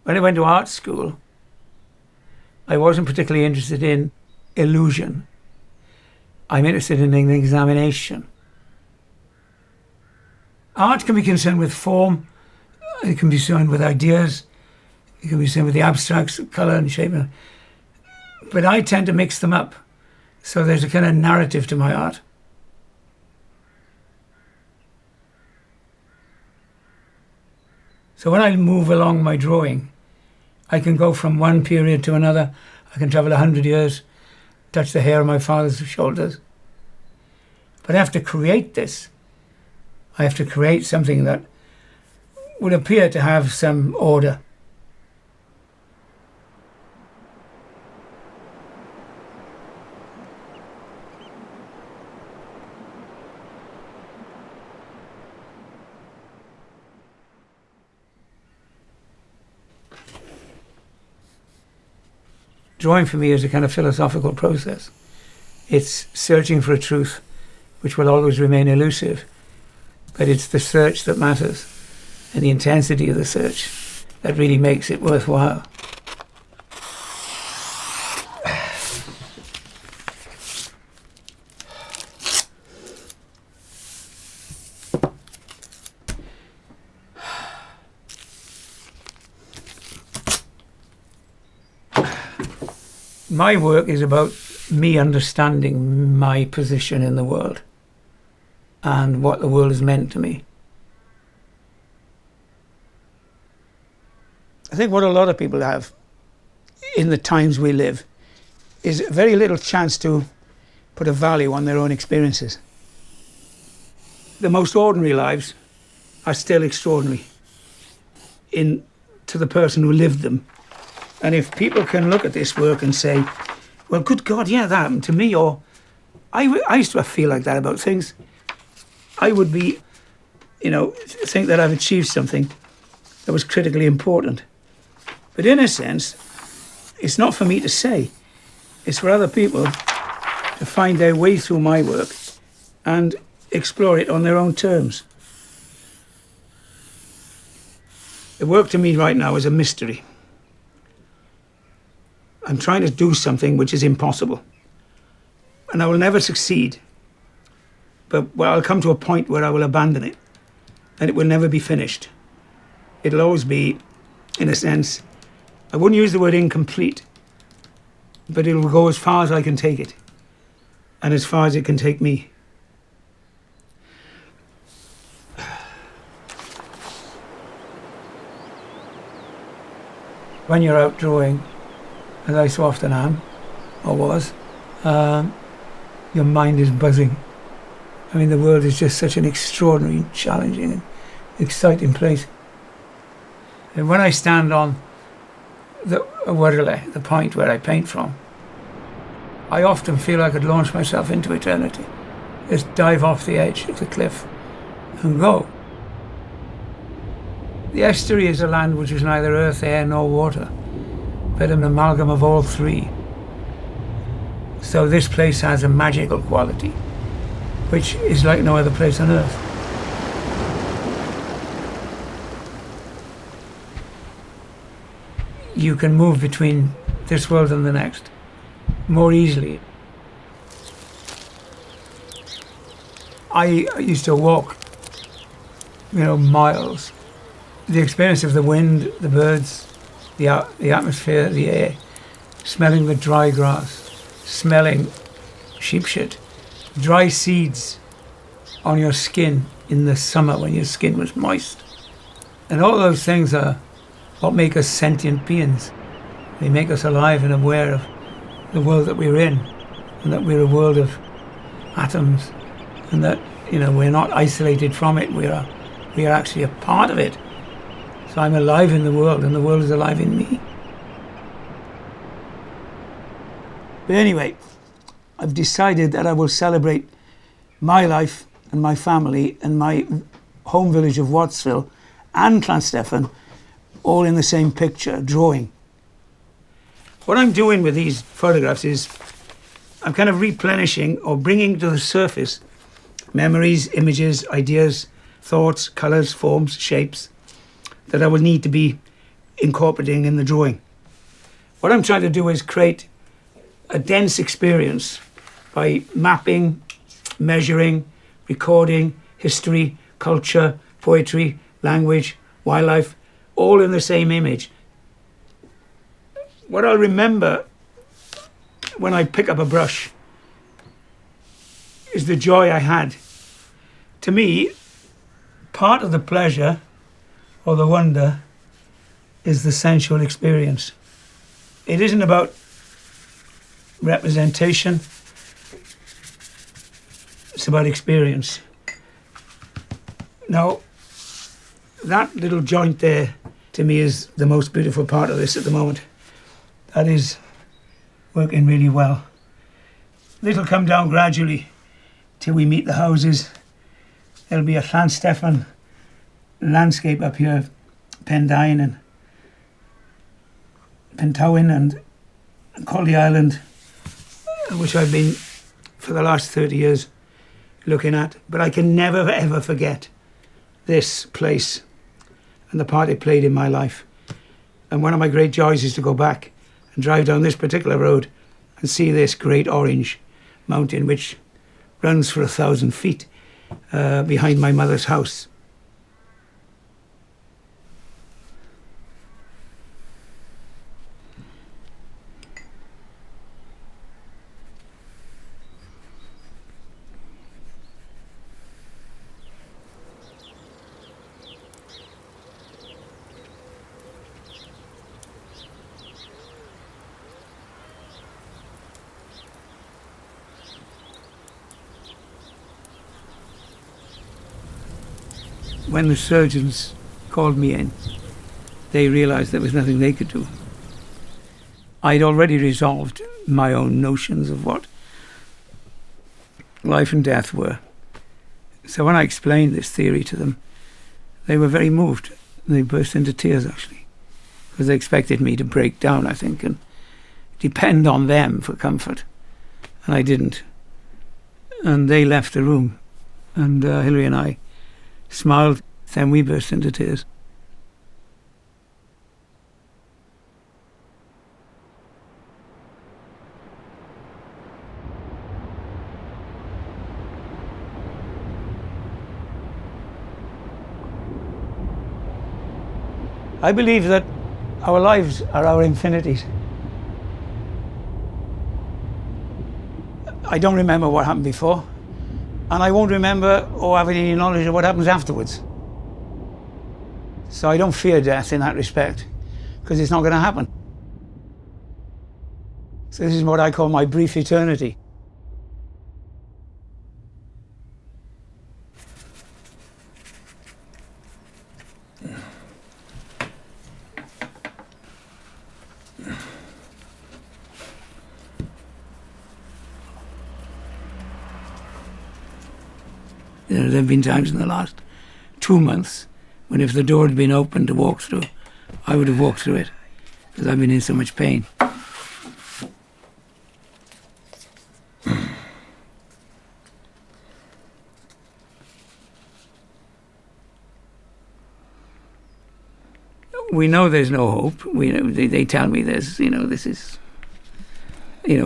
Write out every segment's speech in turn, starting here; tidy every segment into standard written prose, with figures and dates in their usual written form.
When I went to art school, I wasn't particularly interested in illusion. I'm interested in an examination. Art can be concerned with form, it can be concerned with ideas, it can be concerned with the abstracts, colour and shape. But I tend to mix them up. So there's a kind of narrative to my art. So when I move along my drawing, I can go from one period to another. I can travel 100 years, touch the hair on my father's shoulders. But I have to create this. I have to create something that would appear to have some order. Drawing for me is a kind of philosophical process. It's searching for a truth which will always remain elusive, but it's the search that matters and the intensity of the search that really makes it worthwhile. My work is about me understanding my position in the world and what the world has meant to me. I think what a lot of people have in the times we live is very little chance to put a value on their own experiences. The most ordinary lives are still extraordinary to the person who lived them. And if people can look at this work and say, well, good God, yeah, that happened to me, or I used to feel like that about things, I would be, think that I've achieved something that was critically important. But in a sense, it's not for me to say. It's for other people to find their way through my work and explore it on their own terms. The work to me right now is a mystery. I'm trying to do something which is impossible. And I will never succeed. But I'll come to a point where I will abandon it. And it will never be finished. It'll always be, in a sense, I wouldn't use the word incomplete, but it'll go as far as I can take it. And as far as it can take me. When you're out drawing, as I so often am, or was, your mind is buzzing. I mean, the world is just such an extraordinary, challenging and exciting place. And when I stand on the Awyr, the point where I paint from, I often feel I could launch myself into eternity. Just dive off the edge of the cliff and go. The estuary is a land which is neither earth, air, nor water, but an amalgam of all three. So this place has a magical quality, which is like no other place on earth. You can move between this world and the next more easily. I used to walk, miles. The experience of the wind, the birds, the atmosphere, the air, smelling the dry grass, smelling sheep shit, dry seeds on your skin in the summer when your skin was moist. And all those things are what make us sentient beings. They make us alive and aware of the world that we're in, and that we're a world of atoms, and that we're not isolated from it. We are actually a part of it. So I'm alive in the world, and the world is alive in me. But anyway, I've decided that I will celebrate my life and my family and my home village of Wattsville and Llanstefan all in the same picture, drawing. What I'm doing with these photographs is I'm kind of replenishing or bringing to the surface memories, images, ideas, thoughts, colours, forms, shapes that I will need to be incorporating in the drawing. What I'm trying to do is create a dense experience by mapping, measuring, recording, history, culture, poetry, language, wildlife, all in the same image. What I'll remember when I pick up a brush is the joy I had. To me, part of the pleasure or the wonder is the sensual experience. It isn't about representation, it's about experience. Now, that little joint there, to me, is the most beautiful part of this at the moment. That is working really well. It'll come down gradually till we meet the houses. There'll be a Llansteffan landscape up here, Pendine and Pentowyn and Collie Island, which I've been for the last 30 years looking at. But I can never ever forget this place and the part it played in my life. And one of my great joys is to go back and drive down this particular road and see this great orange mountain which runs for 1,000 feet behind my mother's house. When the surgeons called me in, they realised there was nothing they could do. I'd already resolved my own notions of what life and death were. So when I explained this theory to them, they were very moved. They burst into tears, actually, because they expected me to break down, I think, and depend on them for comfort. And I didn't. And they left the room, and Hilary and I smiled, then we burst into tears. I believe that our lives are our infinities. I don't remember what happened before, and I won't remember or have any knowledge of what happens afterwards. So I don't fear death in that respect, because it's not going to happen. So this is what I call my brief eternity. There have been times in the last 2 months when if the door had been open to walk through, I would have walked through it, because I've been in so much pain. We know there's no hope. We know they tell me there's, this is,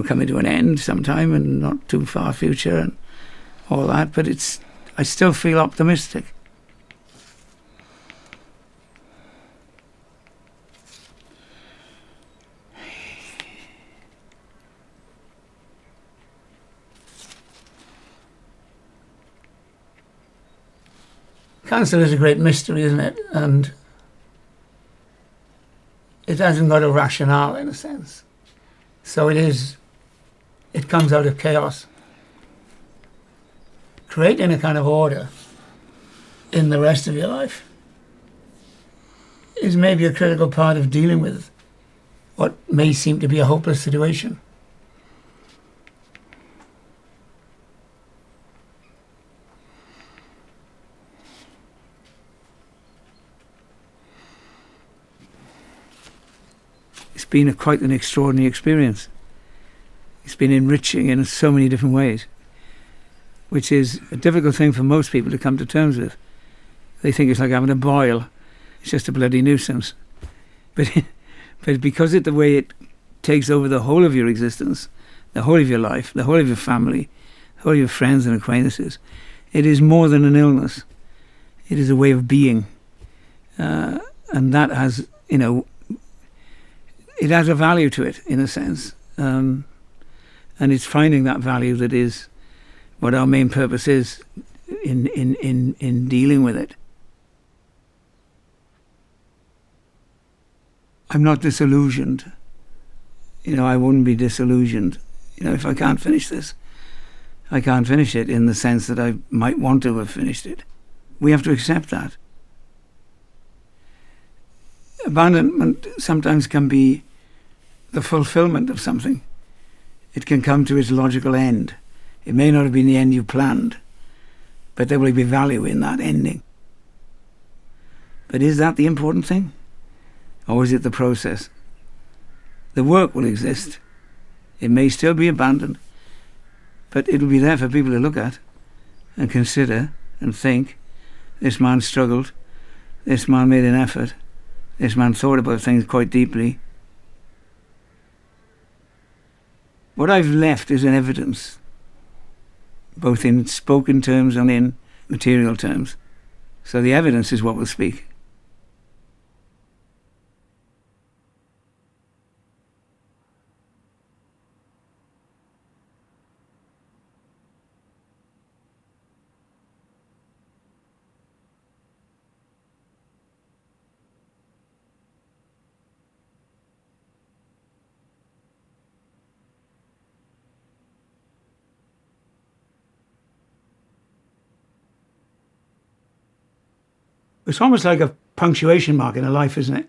coming to an end sometime and not too far future and all that, but I still feel optimistic. Cancer is a great mystery, isn't it? And it hasn't got a rationale in a sense. So it comes out of chaos. Creating a kind of order in the rest of your life is maybe a critical part of dealing with what may seem to be a hopeless situation. It's been quite an extraordinary experience. It's been enriching in so many different ways, which is a difficult thing for most people to come to terms with. They think it's like having a boil. It's just a bloody nuisance. But but because the way it takes over the whole of your existence, the whole of your life, the whole of your family, the whole of your friends and acquaintances, it is more than an illness. It is a way of being. And that has, it has a value to it, in a sense. And it's finding that value that is what our main purpose is in dealing with it. I'm not disillusioned. I wouldn't be disillusioned. If I can't finish this, I can't finish it in the sense that I might want to have finished it. We have to accept that. Abandonment sometimes can be the fulfillment of something. It can come to its logical end. It may not have been the end you planned, but there will be value in that ending. But is that the important thing? Or is it the process? The work will exist. It may still be abandoned, but it'll be there for people to look at and consider and think, this man struggled, this man made an effort, this man thought about things quite deeply. What I've left is an evidence, both in spoken terms and in material terms. So the evidence is what will speak. It's almost like a punctuation mark in a life, isn't it?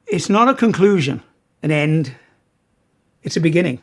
It's not a conclusion, an end. It's a beginning.